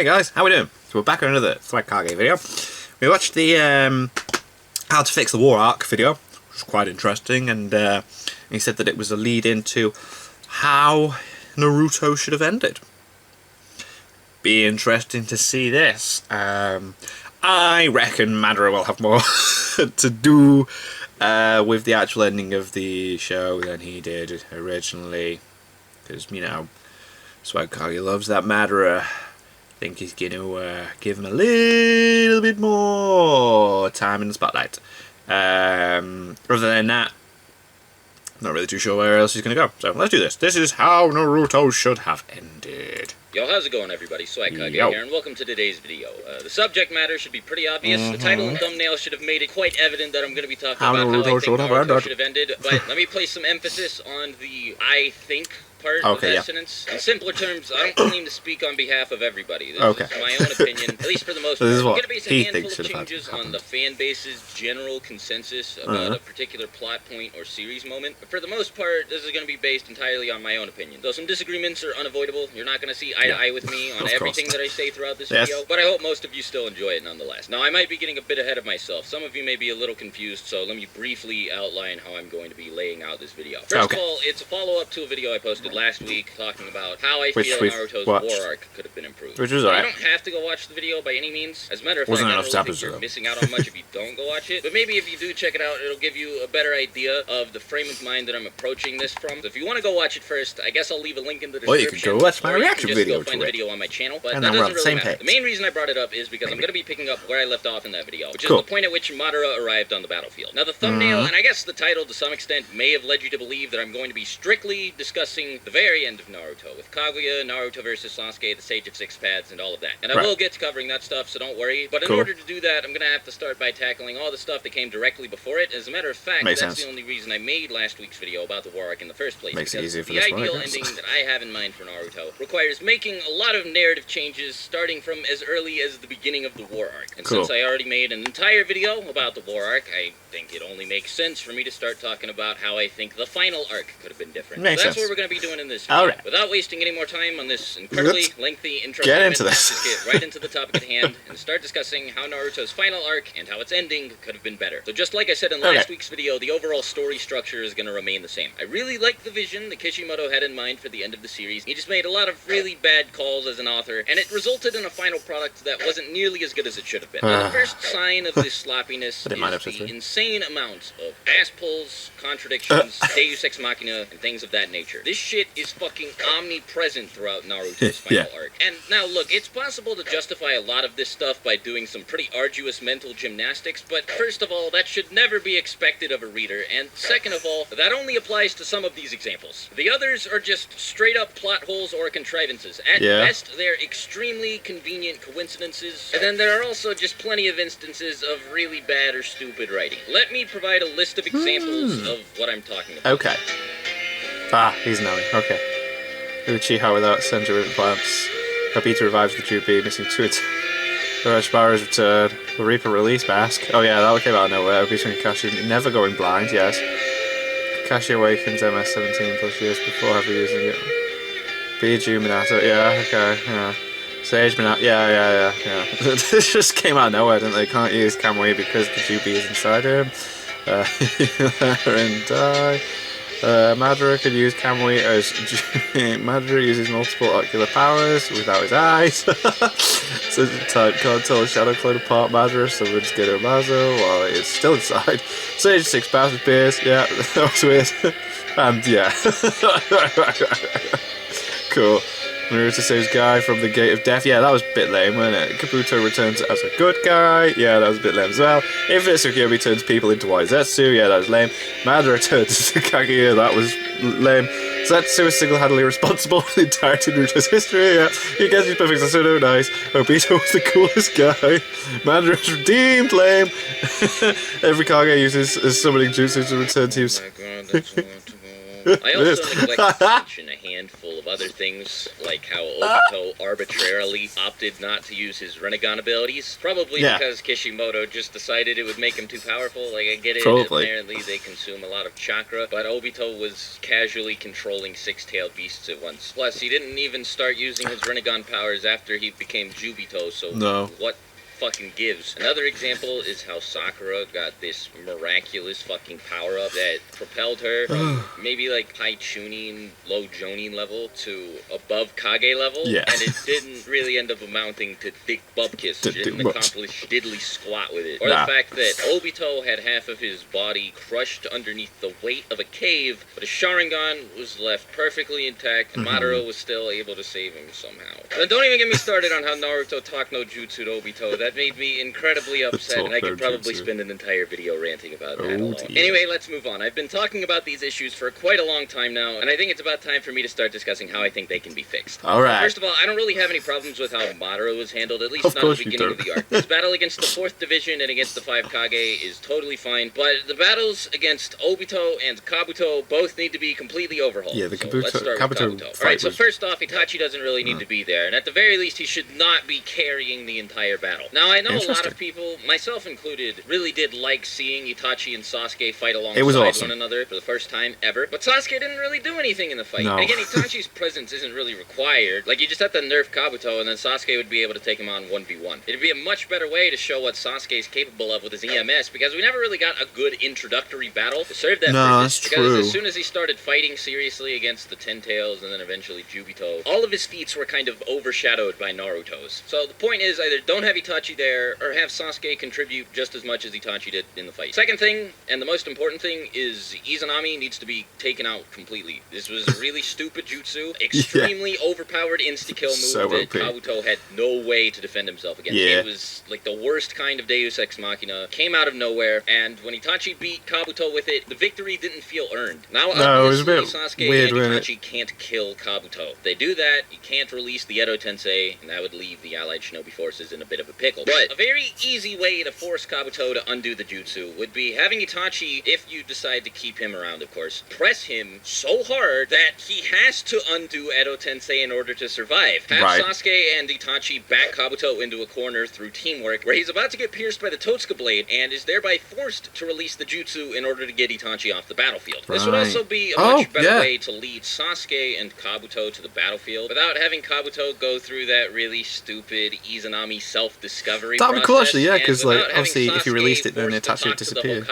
Hey guys, how we doing? So we're back on another Swagkage video. We watched the how to fix the war arc video, which was quite interesting, and he said that it was a lead into how Naruto should have ended. Be interesting to see this. I reckon Madara will have more to do with the actual ending of the show than he did originally, because, you know, Swagkage loves that Madara. I think he's going to give him a little bit more time in the spotlight. Other than that, not really too sure where else he's going to go. So let's do this. This is how Naruto should have ended. Yo, how's it going, everybody? Swagkage here, and welcome to today's video. The subject matter should be pretty obvious. The title and thumbnail should have made it quite evident that I'm going to be talking about how I think Naruto should have ended. But let me place some emphasis on the "I think" part of that sentence. In simpler terms, I don't claim to speak on behalf of everybody. This is my own opinion, at least for the most part. I'm going to base a handful of changes on the fan base's general consensus about a particular plot point or series moment. But for the most part, this is going to be based entirely on my own opinion. Though some disagreements are unavoidable, you're not going to see eye to eye with me on everything that I say throughout this video. But I hope most of you still enjoy it nonetheless. Now, I might be getting a bit ahead of myself. Some of you may be a little confused, so let me briefly outline how I'm going to be laying out this video. First of all, it's a follow-up to a video I posted last week talking about how I feel Naruto's war arc could have been improved. Which was alright. You don't have to go watch the video by any means. As a matter of fact, I don't think you're missing out on much if you don't go watch it. But maybe if you do check it out, it'll give you a better idea of the frame of mind that I'm approaching this from. So if you want to go watch it first, I guess I'll leave a link in the description. Or you can go watch my reaction video to it. On my channel, but and that then doesn't really matter. The main reason I brought it up is because I'm going to be picking up where I left off in that video, which is the point at which Madara arrived on the battlefield. Now, the thumbnail, and I guess the title to some extent, may have led you to believe that I'm going to be strictly discussing the very end of Naruto, with Kaguya, Naruto versus Sasuke, the Sage of Six Paths, and all of that. And I will get to covering that stuff, so don't worry. But in order to do that, I'm going to have to start by tackling all the stuff that came directly before it. As a matter of fact, that's the only reason I made last week's video about the war arc in the first place. Makes it easier for the ideal ending that I have in mind for Naruto requires making a lot of narrative changes starting from as early as the beginning of the war arc. And since I already made an entire video about the war arc, I think it only makes sense for me to start talking about how I think the final arc could have been different. So that's what we're going to be doing in this video. Without wasting any more time on this incredibly lengthy intro into this. Let's get right into the topic at hand and start discussing how Naruto's final arc and how its ending could have been better. So just like I said in last week's video, the overall story structure is going to remain the same. I really like the vision that Kishimoto had in mind for the end of the series. He just made a lot of really bad calls as an author, and it resulted in a final product that wasn't nearly as good as it should have been. Now, the first sign of this sloppiness is the insane amount of ass pulls, contradictions, Deus Ex Machina, and things of that nature. This shit is fucking omnipresent throughout Naruto's final arc. And now, look, it's possible to justify a lot of this stuff by doing some pretty arduous mental gymnastics, but first of all, that should never be expected of a reader, and second of all, that only applies to some of these examples. The others are just straight-up plot holes or contrivances. At best, they're extremely convenient coincidences, and then there are also just plenty of instances of really bad or stupid writing. Let me provide a list of examples of what I'm talking about. He's Nami. Uchiha without Senju implants. Obito revives the Jubi, missing two Orochimaru's return. The Reaper release mask. That came out of nowhere. Obito and Kakashi never going blind, Kakashi awakens MS-17 plus years before ever using it. Biju Minato, Sage Minato, This just came out of nowhere, didn't they? Can't use Kamui because the Jubi is inside him. And die. Madara could use Kamui as Madara uses multiple ocular powers without his eyes. So the type can't tell a shadow clone apart. Madara summons Gedo Mazo while it is still inside. Sage 6 Paths appears. That was weird. And cool. Naruto saves Guy from the Gate of Death. That was a bit lame, wasn't it? Kabuto returns as a good guy. That was a bit lame as well. Infinite Tsukuyomi turns people into Waizetsu. That was lame. Madara turns to Kaguya. That was lame. Zetsu is single-handedly responsible for the entirety of Naruto's history. He gets his perfect Sasuno. Nice. Obito was the coolest guy. Madara's redeemed. Lame. Every Kage uses a summoning jutsu to return to his... I also neglected to mention a handful of other things, like how Obito arbitrarily opted not to use his Rinnegan abilities, probably because Kishimoto just decided it would make him too powerful. Like, I get it, apparently they consume a lot of chakra, but Obito was casually controlling six-tailed beasts at once. Plus, he didn't even start using his Rinnegan powers after he became Jubito, so what fucking gives? Another example is how Sakura got this miraculous fucking power-up that propelled her from maybe like high Chunin, low Jonin level to above Kage level, and it didn't really end up amounting to thick bubkiss. She didn't accomplish diddly squat with it. Or the fact that Obito had half of his body crushed underneath the weight of a cave, but his Sharingan was left perfectly intact, and Madara was still able to save him somehow. And don't even get me started on how Naruto talked no jutsu to Obito. That made me incredibly upset, and I could probably spend an entire video ranting about that alone. Anyway, let's move on. I've been talking about these issues for quite a long time now, and I think it's about time for me to start discussing how I think they can be fixed. Alright. First of all, I don't really have any problems with how Madara was handled, at least not at the beginning of the arc. His battle against the 4th Division and against the 5 Kage is totally fine, but the battles against Obito and Kabuto both need to be completely overhauled. Yeah, the so Kabuto, let's start with Kabuto. Alright, so first off, Itachi doesn't really need to be there, and at the very least, he should not be carrying the entire battle. Now, I know a lot of people, myself included, really did like seeing Itachi and Sasuke fight alongside one another for the first time ever, but Sasuke didn't really do anything in the fight. And again, Itachi's presence isn't really required. Like, you just have to nerf Kabuto, and then Sasuke would be able to take him on 1v1. It'd be a much better way to show what Sasuke's capable of with his EMS, because we never really got a good introductory battle to serve that purpose. Because as soon as he started fighting seriously against the Ten Tails and then eventually Jubito, all of his feats were kind of overshadowed by Naruto's. So the point is, either don't have Itachi there, or have Sasuke contribute just as much as Itachi did in the fight. Second thing, and the most important thing, is Izanami needs to be taken out completely. This was a really stupid jutsu, extremely overpowered insta-kill move that Kabuto had no way to defend himself against. It was like the worst kind of Deus Ex Machina, came out of nowhere, and when Itachi beat Kabuto with it, the victory didn't feel earned. Now, obviously, Sasuke and Itachi can't kill Kabuto. If they do that, you can't release the Edo Tensei, and that would leave the allied shinobi forces in a bit of a pickle. But a very easy way to force Kabuto to undo the jutsu would be having Itachi, if you decide to keep him around, of course, press him so hard that he has to undo Edo Tensei in order to survive. Have Sasuke and Itachi back Kabuto into a corner through teamwork, where he's about to get pierced by the Totsuka blade, and is thereby forced to release the jutsu in order to get Itachi off the battlefield. This would also be a much better way to lead Sasuke and Kabuto to the battlefield, without having Kabuto go through that really stupid Izanami self-discovery process. That would be cool, actually, because like, obviously, if you released it, then Itachi would disappear.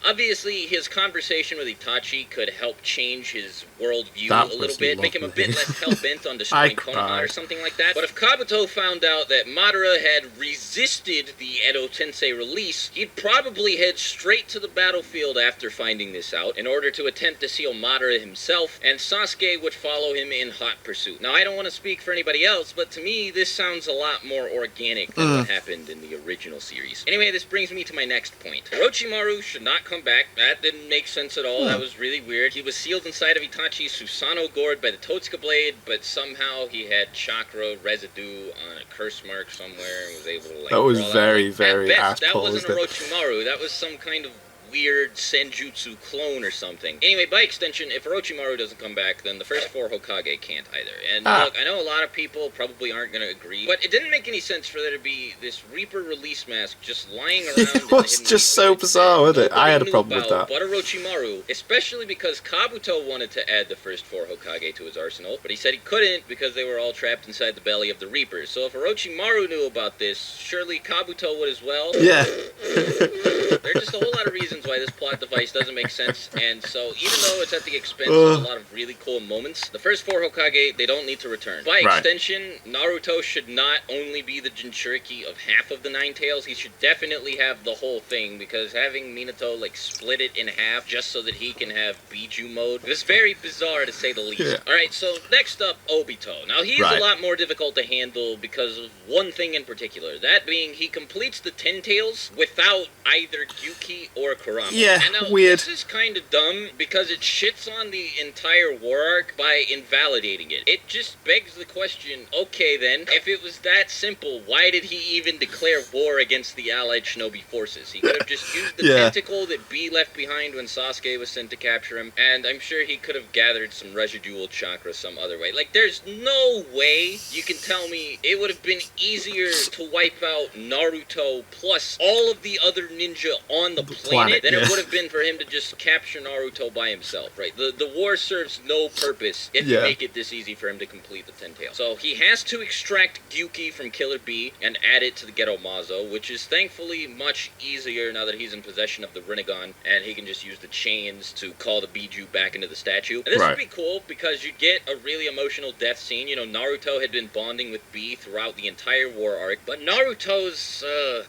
Obviously, his conversation with Itachi could help change his worldview a little bit, make him a bit less hell-bent on destroying Konoha or something like that. But if Kabuto found out that Madara had resisted the Edo Tensei release, he'd probably head straight to the battlefield after finding this out, in order to attempt to seal Madara himself, and Sasuke would follow him in hot pursuit. Now, I don't want to speak for anybody else, but to me, this sounds a lot more organic than what happened in the original series. Anyway, this brings me to my next point. Orochimaru should not come back. That didn't make sense at all. That was really weird. He was sealed inside of Itachi's Susanoo gourd by the Totsuka blade, but somehow he had chakra residue on a curse mark somewhere and was able to, like, that was very, very ass. That wasn't Orochimaru. That was some kind of weird senjutsu clone or something. Anyway, by extension, if Orochimaru doesn't come back, then the first 4 Hokage can't either. And look, I know a lot of people probably aren't going to agree, but it didn't make any sense for there to be this Reaper release mask just lying around. It was just so bizarre, wasn't it? I had a problem with that. But Orochimaru, especially because Kabuto wanted to add the first 4 Hokage to his arsenal, but he said he couldn't because they were all trapped inside the belly of the Reapers. So if Orochimaru knew about this, surely Kabuto would as well. Yeah. There are just a whole lot of reasons why this plot device doesn't make sense, and so even though it's at the expense of a lot of really cool moments, the first 4 Hokage, they don't need to return. By extension, Naruto should not only be the Jinchuriki of half of the 9 tails, he should definitely have the whole thing, because having Minato, like, split it in half just so that he can have Biju mode is very bizarre, to say the least. Alright, so next up, Obito. Now, he's a lot more difficult to handle because of one thing in particular, that being he completes the 10 tails without either Gyuki or Kurama. Yeah, and now, weird. This is kind of dumb because it shits on the entire war arc by invalidating it. It just begs the question, okay then, if it was that simple, why did he even declare war against the allied shinobi forces? He could have just used the tentacle that B left behind when Sasuke was sent to capture him, and I'm sure he could have gathered some residual chakra some other way. Like, there's no way you can tell me it would have been easier to wipe out Naruto plus all of the other ninja on the planet than it would have been for him to just capture Naruto by himself, right? The war serves no purpose if you make it this easy for him to complete the 10 tail. So he has to extract Gyuki from Killer Bee and add it to the Ghetto Mazo, which is thankfully much easier now that he's in possession of the Rinnegan, and he can just use the chains to call the Biju back into the statue. And this would be cool because you'd get a really emotional death scene. You know, Naruto had been bonding with Bee throughout the entire war arc, but Naruto's,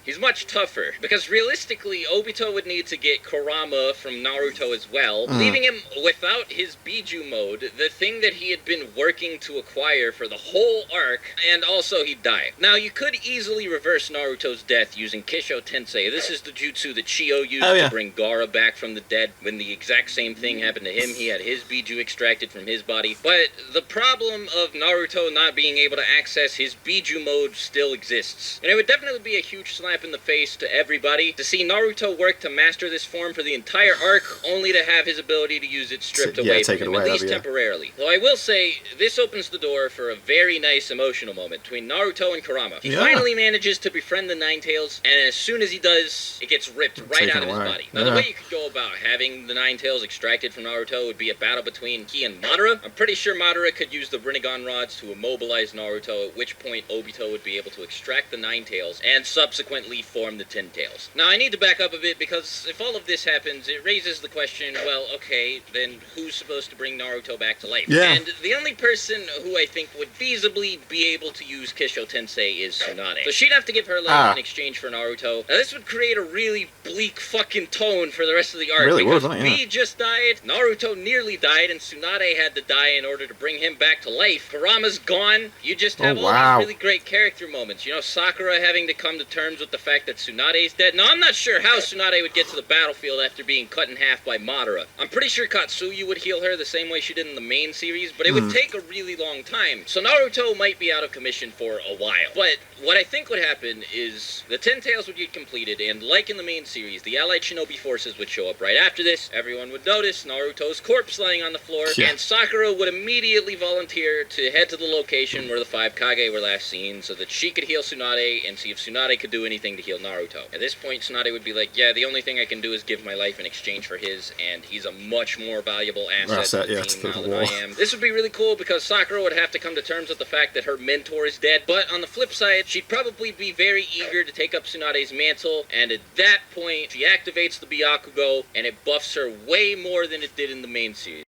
he's much tougher. Because realistically, Obito would need to get Kurama from Naruto as well, leaving him without his Biju mode, the thing that he had been working to acquire for the whole arc, and also he'd die. Now, you could easily reverse Naruto's death using Kisho Tensei. This is the jutsu that Chiyo used to bring Gaara back from the dead. When the exact same thing happened to him, he had his Biju extracted from his body. But the problem of Naruto not being able to access his Biju mode still exists. And it would definitely be a huge slap in the face to everybody to see Naruto work to master this form for the entire arc, only to have his ability to use it stripped away from him, at least temporarily. Though I will say, this opens the door for a very nice emotional moment between Naruto and Kurama. He finally manages to befriend the Nine Tails, and as soon as he does, it gets ripped right out of his body. Now, the way you could go about having the Nine Tails extracted from Naruto would be a battle between he and Madara. I'm pretty sure Madara could use the Rinnegan rods to immobilize Naruto, at which point Obito would be able to extract the Nine Tails and subsequently form the 10 Tails. Now, I need to back up a bit because if all of this happens, it raises the question, well, okay, then who's supposed to bring Naruto back to life? And the only person who I think would feasibly be able to use Kisho Tensei is Tsunade. So she'd have to give her life in exchange for Naruto. Now, this would create a really bleak fucking tone for the rest of the arc. Really because would, B just died, Naruto nearly died, and Tsunade had to die in order to bring him back to life. Kurama's gone. You just have all these really great character moments. You know, Sakura having to come to terms with the fact that Tsunade's dead. Now, I'm not sure how Tsunade would get to the battlefield after being cut in half by Madara. I'm pretty sure Katsuyu would heal her the same way she did in the main series, but it would take a really long time. So Naruto might be out of commission for a while. But what I think would happen is the 10 Tails would get completed, and like in the main series, the allied shinobi forces would show up right after this. Everyone would notice Naruto's corpse lying on the floor, and Sakura would immediately volunteer to head to the location where the 5 Kage were last seen so that she could heal Tsunade and see if Tsunade could do anything to heal Naruto. At this point, Tsunade would be like, yeah, the only thing I can do is give my life in exchange for his, and he's a much more valuable asset to the team now than I am. This would be really cool because Sakura would have to come to terms with the fact that her mentor is dead, but on the flip side, she'd probably be very eager to take up Tsunade's mantle, and at that point, she activates the Byakugo, and it buffs her way more than it did in the main series.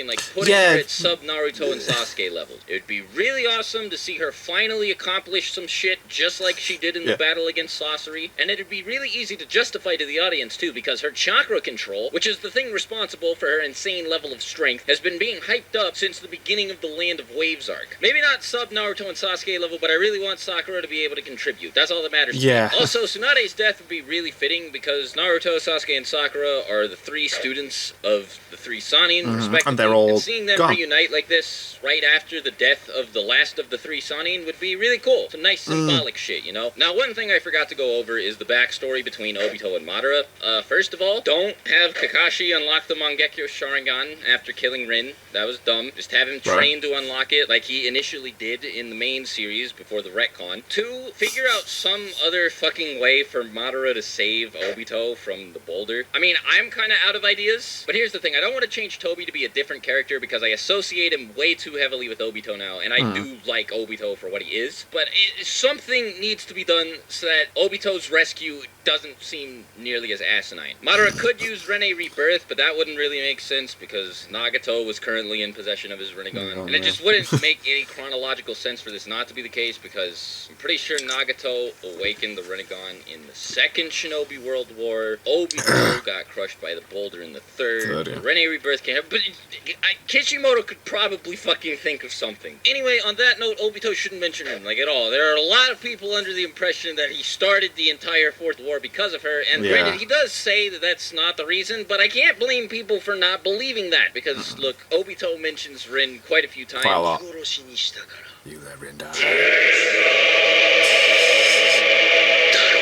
Like putting her at sub Naruto and Sasuke levels. It would be really awesome to see her finally accomplish some shit just like she did in the battle against Sasori, and it'd be really easy to justify to the audience too because her chakra control, which is the thing responsible for her insane level of strength, has been being hyped up since the beginning of the Land of Waves arc. Maybe not sub Naruto and Sasuke level, but I really want Sakura to be able to contribute. That's all that matters to me. Also, Tsunade's death would be really fitting because Naruto, Sasuke, and Sakura are the 3 students of the 3 Sannin, respectively. And seeing them reunite like this right after the death of the last of the 3 Sannin would be really cool. Some nice symbolic shit, you know? Now, one thing I forgot to go over is the backstory between Obito and Madara. First of all, don't have Kakashi unlock the Mangekyo Sharingan after killing Rin. That was dumb. Just have him train to unlock it like he initially did in the main series before the retcon. 2, figure out some other fucking way for Madara to save Obito from the boulder. I mean, I'm kind of out of ideas, but here's the thing. I don't want to change Toby to be a different character because I associate him way too heavily with Obito now, and I do like Obito for what he is, but something needs to be done so that Obito's rescue doesn't seem nearly as asinine. Madara could use Rene Rebirth, but that wouldn't really make sense because Nagato was currently in possession of his Rinnegan, and it just wouldn't make any chronological sense for this not to be the case because I'm pretty sure Nagato awakened the Rinnegan in the 2nd Shinobi World War, Obito got crushed by the boulder in the 3rd, Rene Rebirth came, but Kishimoto could probably fucking think of something. Anyway, on that note, Obito shouldn't mention him, like, at all. There are a lot of people under the impression that he started the entire Fourth War because of her, and granted, he does say that that's not the reason, but I can't blame people for not believing that, because, look, Obito mentions Rin quite a few times. Quite a lot. You let Rin die.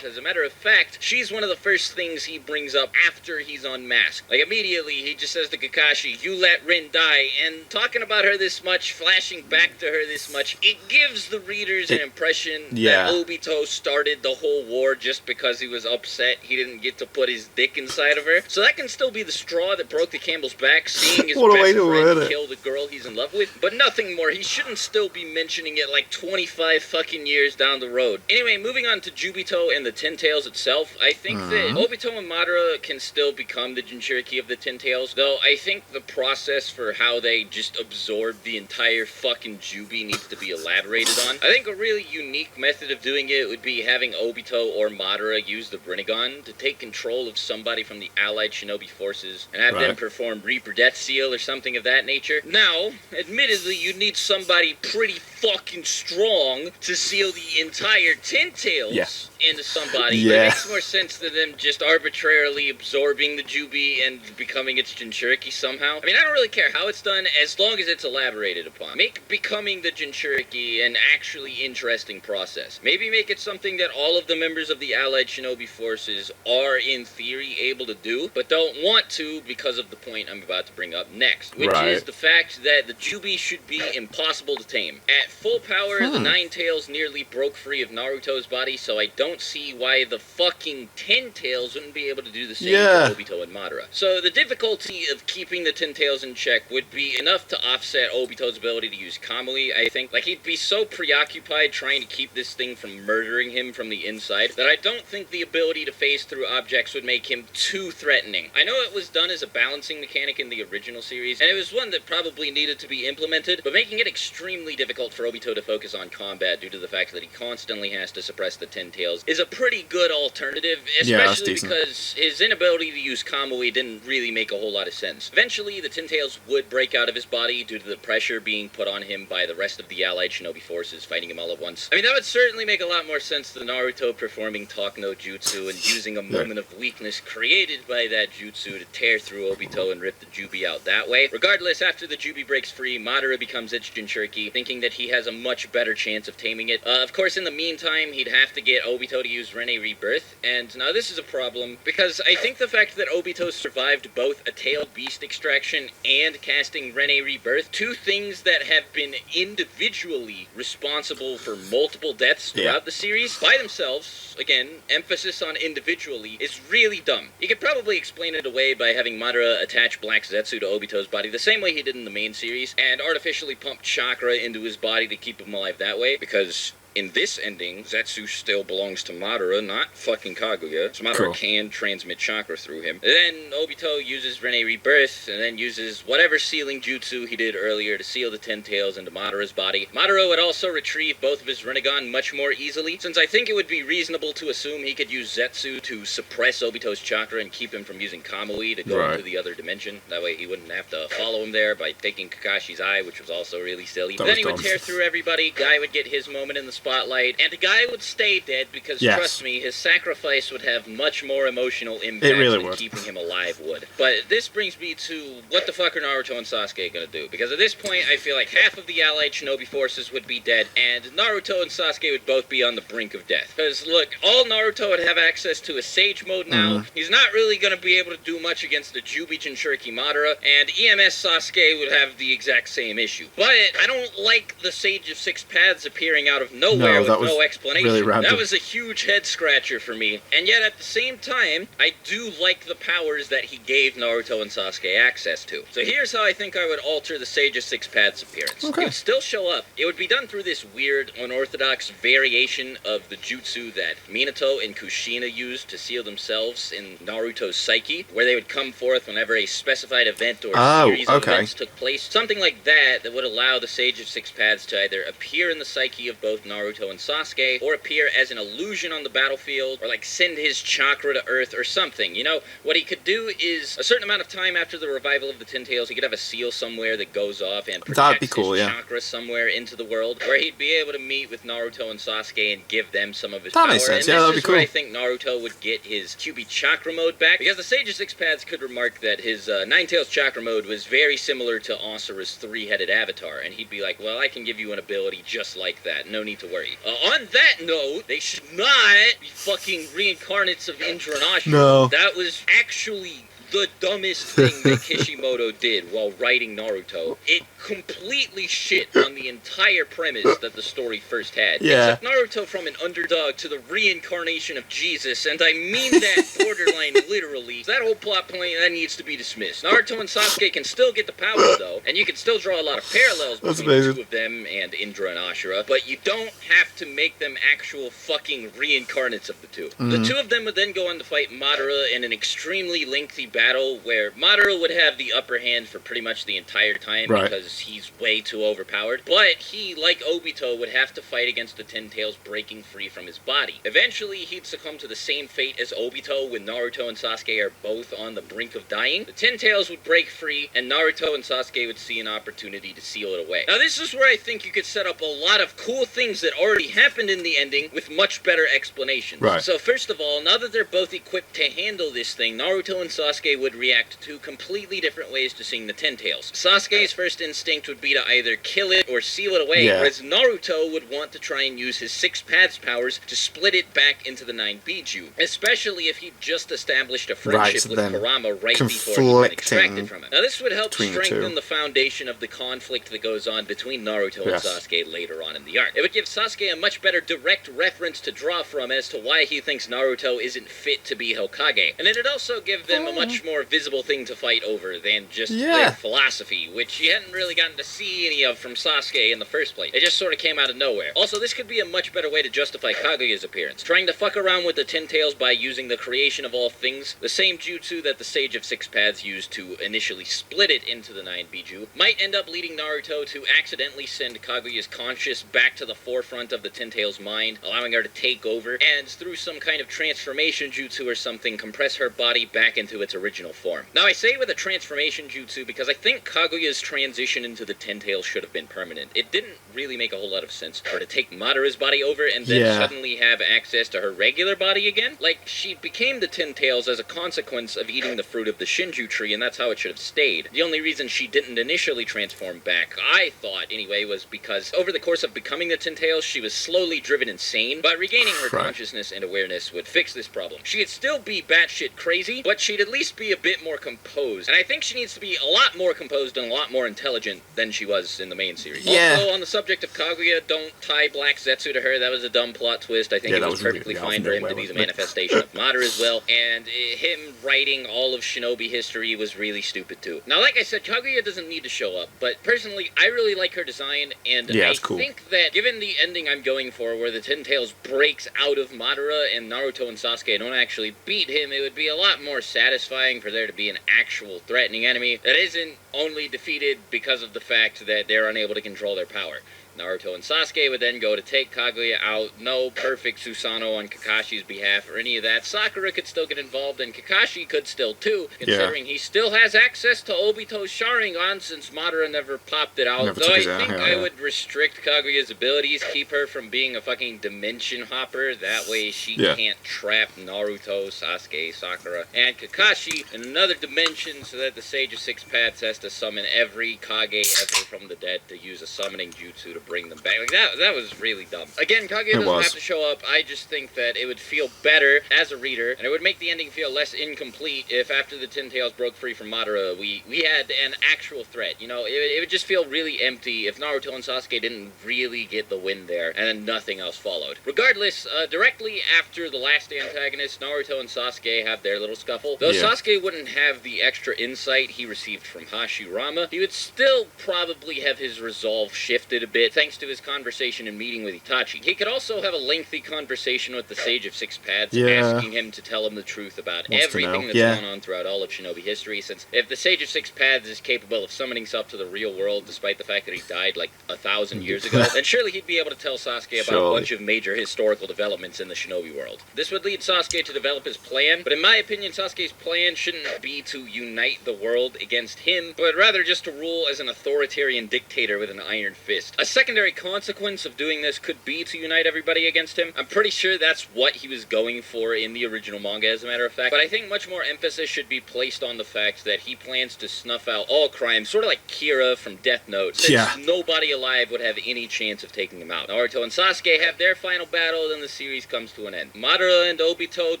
As a matter of fact, she's one of the first things he brings up after he's unmasked. Like, immediately, he just says to Kakashi, you let Rin die, and talking about her this much, flashing back to her this much, it gives the readers an impression that Obito started the whole war just because he was upset he didn't get to put his dick inside of her. So that can still be the straw that broke the camel's back, seeing his best friend kill the girl he's in love with, but nothing more. He shouldn't still be mentioning it like 25 fucking years down the road. Anyway, moving on to Jubito and the Ten Tails itself, I think that Obito and Madara can still become the Jinchuriki of the Ten Tails, though I think the process for how they just absorb the entire fucking Jubi needs to be elaborated on. I think a really unique method of doing it would be having Obito or Madara use the Rinnegan to take control of somebody from the allied shinobi forces and have them perform Reaper Death Seal or something of that nature. Now, admittedly, you need somebody pretty fucking strong to seal the entire Ten Tails into somebody, but it makes more sense than them just arbitrarily absorbing the Jubi and becoming its Jinchuriki somehow. I mean, I don't really care how it's done, as long as it's elaborated upon. Make becoming the Jinchuriki an actually interesting process. Maybe make it something that all of the members of the allied shinobi forces are, in theory, able to do, but don't want to because of the point I'm about to bring up next, which is the fact that the Jubi should be impossible to tame. At full power, the Nine Tails nearly broke free of Naruto's body, so I don't see why the fucking Ten Tails wouldn't be able to do the same for Obito and Madara. So the difficulty of keeping the Ten Tails in check would be enough to offset Obito's ability to use Kamui, I think. Like, he'd be so preoccupied trying to keep this thing from murdering him from the inside that I don't think the ability to phase through objects would make him too threatening. I know it was done as a balancing mechanic in the original series, and it was one that probably needed to be implemented, but making it extremely difficult for Obito to focus on combat due to the fact that he constantly has to suppress the Ten Tails is a pretty good alternative, especially because his inability to use Kamui didn't really make a whole lot of sense. Eventually, the Ten Tails would break out of his body due to the pressure being put on him by the rest of the allied shinobi forces fighting him all at once. I mean, that would certainly make a lot more sense than Naruto performing Talk No Jutsu and using a moment of weakness created by that jutsu to tear through Obito and rip the Jubi out that way. Regardless, after the Jubi breaks free, Madara becomes its Jinchuriki, thinking that he has a much better chance of taming it. Of course, in the meantime, he'd have to get Obito to use Rene Rebirth, and now this is a problem, because I think the fact that Obito survived both a tailed beast extraction and casting Rene Rebirth, two things that have been individually responsible for multiple deaths throughout the series, by themselves, again, emphasis on individually, is really dumb. You could probably explain it away by having Madara attach Black Zetsu to Obito's body the same way he did in the main series, and artificially pump chakra into his body to keep him alive that way, because in this ending, Zetsu still belongs to Madara, not fucking Kaguya. So Madara can transmit chakra through him. And then Obito uses Rene Rebirth, and then uses whatever sealing jutsu he did earlier to seal the Ten Tails into Madara's body. Madara would also retrieve both of his Rinnegan much more easily, since I think it would be reasonable to assume he could use Zetsu to suppress Obito's chakra and keep him from using Kamui to go into the other dimension. That way he wouldn't have to follow him there by taking Kakashi's eye, which was also really silly. Then he would tear through everybody, Guy would get his moment in the spotlight, and the guy would stay dead because, trust me, his sacrifice would have much more emotional impact than keeping him alive would. But this brings me to, what the fuck are Naruto and Sasuke gonna do? Because at this point, I feel like half of the allied shinobi forces would be dead, and Naruto and Sasuke would both be on the brink of death. Because, look, all Naruto would have access to is Sage Mode now. He's not really gonna be able to do much against the Jubi Jinchuriki Madara, and EMS Sasuke would have the exact same issue. But I don't like the Sage of Six Paths appearing out of nowhere with no explanation. Really that was a huge head scratcher for me. And yet at the same time, I do like the powers that he gave Naruto and Sasuke access to. So here's how I think I would alter the Sage of Six Paths appearance. It would still show up. It would be done through this weird, unorthodox variation of the jutsu that Minato and Kushina used to seal themselves in Naruto's psyche, where they would come forth whenever a specified event or series of events took place. Something like that that would allow the Sage of Six Paths to either appear in the psyche of both Naruto Naruto and Sasuke, or appear as an illusion on the battlefield, or like send his chakra to Earth or something. You know, what he could do is, a certain amount of time after the revival of the Ten Tails, he could have a seal somewhere that goes off and projects his chakra somewhere into the world, where he'd be able to meet with Naruto and Sasuke and give them some of his power. Makes sense. And Yeah, this that'd be is cool. where I think Naruto would get his QB chakra mode back, because the Sage of Six Paths could remark that his Nine Tails chakra mode was very similar to Asura's three-headed avatar, and he'd be like, well, I can give you an ability just like that, no need to worry. On that note, they should not be fucking reincarnates of Indra and Ashura. No. That was actually the dumbest thing that Kishimoto did while writing Naruto. It completely shit on the entire premise that the story first had. Yeah. It took Naruto from an underdog to the reincarnation of Jesus, and I mean that borderline literally. That whole plot point, that needs to be dismissed. Naruto and Sasuke can still get the power, though, and you can still draw a lot of parallels between the two of them and Indra and Ashura, but you don't have to make them actual fucking reincarnates of the two. The two of them would then go on to fight Madara in an extremely lengthy battle where Madara would have the upper hand for pretty much the entire time because he's way too overpowered, but he, like Obito, would have to fight against the Ten Tails breaking free from his body. Eventually, he'd succumb to the same fate as Obito when Naruto and Sasuke are both on the brink of dying. The Ten Tails would break free, and Naruto and Sasuke would see an opportunity to seal it away. Now, this is where I think you could set up a lot of cool things that already happened in the ending with much better explanations. So, first of all, now that they're both equipped to handle this thing, Naruto and Sasuke would react to completely different ways to seeing the Ten Tails. Sasuke's first instinct would be to either kill it or seal it away, whereas Naruto would want to try and use his Six Paths powers to split it back into the 9 Biju, especially if he'd just established a friendship with Kurama right before he got extracted from it. Now this would help strengthen the foundation of the conflict that goes on between Naruto and Sasuke later on in the arc. It would give Sasuke a much better direct reference to draw from as to why he thinks Naruto isn't fit to be Hokage, and it'd also give them a much more visible thing to fight over than just their philosophy, which you hadn't really gotten to see any of from Sasuke in the first place. It just sort of came out of nowhere. Also, this could be a much better way to justify Kaguya's appearance. Trying to fuck around with the Ten Tails by using the creation of all things, the same jutsu that the Sage of Six Paths used to initially split it into the 9 Biju, might end up leading Naruto to accidentally send Kaguya's conscious back to the forefront of the Ten Tails' mind, allowing her to take over, and through some kind of transformation jutsu or something, compress her body back into its original form. Now, I say with a transformation jutsu because I think Kaguya's transition into the Ten Tails should have been permanent. It didn't really make a whole lot of sense for her to take Madara's body over and then suddenly have access to her regular body again. Like, she became the Ten Tails as a consequence of eating the fruit of the Shinju tree, and that's how it should have stayed. The only reason she didn't initially transform back, I thought anyway, was because over the course of becoming the Ten Tails, she was slowly driven insane, but regaining her consciousness and awareness would fix this problem. She'd still be batshit crazy, but she'd at least be a bit more composed, and I think she needs to be a lot more composed and a lot more intelligent than she was in the main series. Also, on the subject of Kaguya, don't tie Black Zetsu to her. That was a dumb plot twist. I think it was perfectly fine for him to be the manifestation of Madara as well, and him writing all of Shinobi history was really stupid too. Now, like I said, Kaguya doesn't need to show up, but personally, I really like her design, and I think that given the ending I'm going for, where the Ten Tails breaks out of Madara and Naruto and Sasuke don't actually beat him, it would be a lot more satisfying for there to be an actual threatening enemy that isn't only defeated because of the fact that they're unable to control their power. Naruto and Sasuke would then go to take Kaguya out. No perfect Susanoo on Kakashi's behalf or any of that. Sakura could still get involved, and Kakashi could still too, considering he still has access to Obito's Sharingan since Madara never popped it out. So I think I would restrict Kaguya's abilities, keep her from being a fucking dimension hopper. That way she can't trap Naruto, Sasuke, Sakura, and Kakashi in another dimension so that the Sage of Six Paths has to summon every Kage ever from the dead to use a summoning jutsu to bring them back. Like that was really dumb. Again, Kaguya doesn't have to show up. I just think that it would feel better as a reader, and it would make the ending feel less incomplete if after the Ten Tails broke free from Madara, we had an actual threat. You know, it would just feel really empty if Naruto and Sasuke didn't really get the win there, and then nothing else followed. Regardless, directly after the last antagonist, Naruto and Sasuke have their little scuffle. Though Sasuke wouldn't have the extra insight he received from Hashirama, he would still probably have his resolve shifted a bit thanks to his conversation and meeting with Itachi. He could also have a lengthy conversation with the Sage of Six Paths, asking him to tell him the truth about everything that's gone on throughout all of Shinobi history, since if the Sage of Six Paths is capable of summoning himself to the real world despite the fact that he died like 1,000 years ago, then surely he'd be able to tell Sasuke about a bunch of major historical developments in the Shinobi world. This would lead Sasuke to develop his plan, but in my opinion, Sasuke's plan shouldn't be to unite the world against him, but rather just to rule as an authoritarian dictator with an iron fist. A secondary consequence of doing this could be to unite everybody against him. I'm pretty sure that's what he was going for in the original manga, as a matter of fact, but I think much more emphasis should be placed on the fact that he plans to snuff out all crime, sort of like Kira from Death Note, since nobody alive would have any chance of taking him out. Naruto and Sasuke have their final battle, then the series comes to an end. Madara and Obito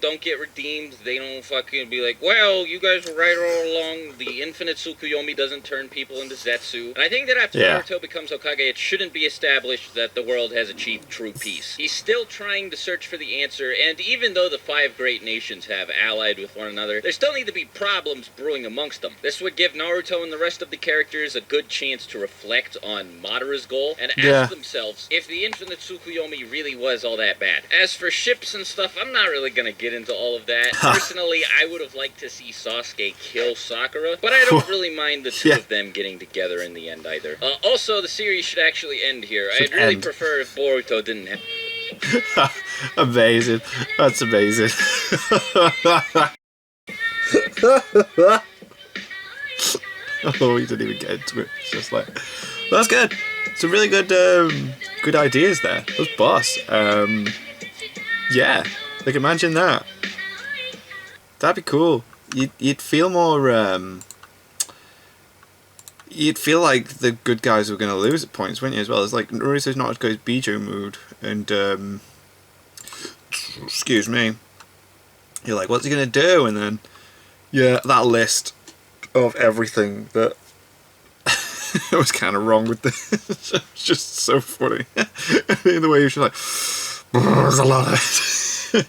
don't get redeemed. They don't fucking be like, well, you guys were right all along. The infinite Tsukuyomi doesn't turn people into Zetsu. And I think that after Naruto becomes Hokage, it shouldn't be established that the world has achieved true peace. He's still trying to search for the answer, and even though the 5 great nations have allied with one another, there still need to be problems brewing amongst them. This would give Naruto and the rest of the characters a good chance to reflect on Madara's goal and ask themselves if the infinite Tsukuyomi really was all that bad. As for ships and stuff, I'm not really gonna get into all of that. Personally, I would have liked to see Sasuke kill Sakura, but I don't really mind the two of them getting together in the end either. Also, the series should actually end here. I'd really prefer if Boruto didn't have... Amazing. That's amazing. Oh, he didn't even get into it. It's just like... That's good. Some really good good ideas there. Those boss. Yeah. Like, imagine that. That'd be cool. You'd feel more... You'd feel like the good guys were going to lose at points, wouldn't you, as well? It's like, Naruto's not as good as Bijou mood, and, excuse me, you're like, what's he going to do? And then, yeah, that list of everything that was kind of wrong with this, it's just so funny. In the way you're just like, there's a lot of it.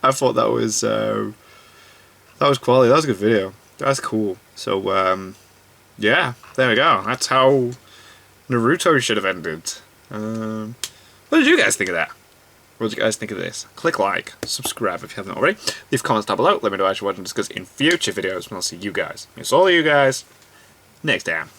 I thought that was quality. That was a good video. That's cool. So, yeah, there we go. That's how Naruto should have ended. What did you guys think of that? What did you guys think of this? Click like, subscribe if you haven't already. Leave comments down below. Let me know what you want to discuss in future videos, and I'll see you guys. It's all you guys next time.